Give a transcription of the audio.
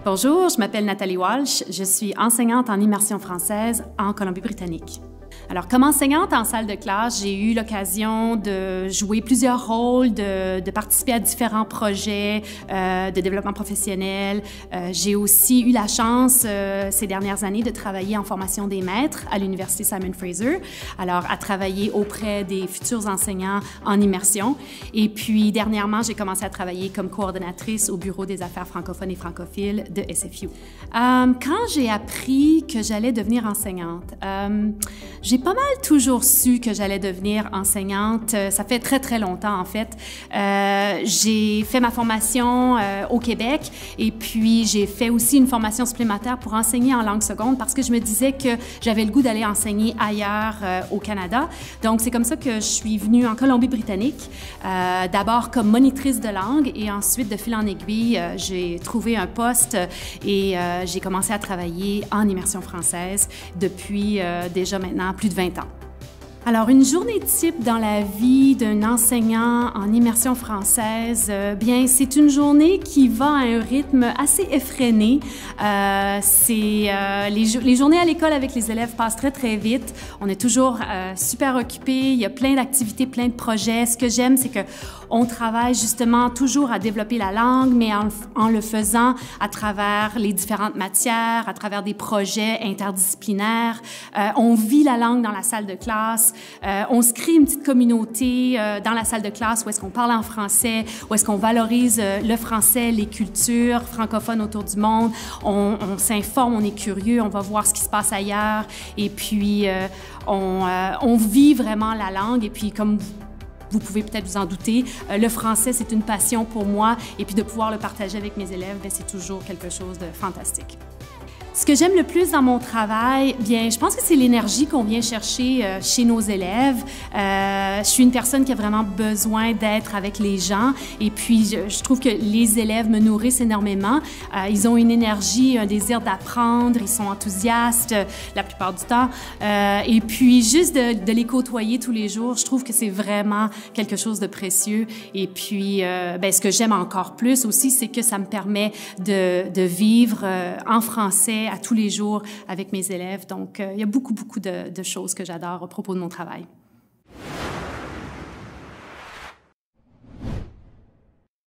Bonjour, je m'appelle Nathalie Walsh, je suis enseignante en immersion française en Colombie-Britannique. Alors, comme enseignante en salle de classe, j'ai eu l'occasion de jouer plusieurs rôles, de participer à différents projets de développement professionnel. J'ai aussi eu la chance, ces dernières années, de travailler en formation des maîtres à l'Université Simon Fraser, alors à travailler auprès des futurs enseignants en immersion. Et puis, dernièrement, j'ai commencé à travailler comme coordonnatrice au Bureau des affaires francophones et francophiles de SFU. Quand j'ai appris que j'allais devenir enseignante, j'ai pas mal toujours su que j'allais devenir enseignante. Ça fait très, très longtemps, en fait. J'ai fait ma formation au Québec et puis j'ai fait aussi une formation supplémentaire pour enseigner en langue seconde parce que je me disais que j'avais le goût d'aller enseigner ailleurs au Canada. Donc, c'est comme ça que je suis venue en Colombie-Britannique, d'abord comme monitrice de langue et ensuite, de fil en aiguille, j'ai trouvé un poste et j'ai commencé à travailler en immersion française depuis déjà maintenant plus de 20 ans. Alors, une journée type dans la vie d'un enseignant en immersion française, bien, c'est une journée qui va à un rythme assez effréné. Les journées à l'école avec les élèves passent très, très vite. On est toujours super occupés. Il y a plein d'activités, plein de projets. Ce que j'aime, c'est qu'on travaille justement toujours à développer la langue, mais en le faisant à travers les différentes matières, à travers des projets interdisciplinaires. On vit la langue dans la salle de classe. On se crée une petite communauté dans la salle de classe où est-ce qu'on parle en français, où est-ce qu'on valorise le français, les cultures francophones autour du monde. On s'informe, on est curieux, on va voir ce qui se passe ailleurs et puis on vit vraiment la langue et puis comme vous pouvez peut-être vous en douter, le français, c'est une passion pour moi et puis de pouvoir le partager avec mes élèves, c'est toujours quelque chose de fantastique. Ce que j'aime le plus dans mon travail, bien, je pense que c'est l'énergie qu'on vient chercher chez nos élèves. Je suis une personne qui a vraiment besoin d'être avec les gens et puis je trouve que les élèves me nourrissent énormément. Ils ont une énergie, un désir d'apprendre, ils sont enthousiastes la plupart du temps. Et puis juste de les côtoyer tous les jours, je trouve que c'est vraiment quelque chose de précieux. Et puis, bien, ce que j'aime encore plus aussi, c'est que ça me permet de vivre en français à tous les jours avec mes élèves. Donc, il y a beaucoup de choses que j'adore à propos de mon travail.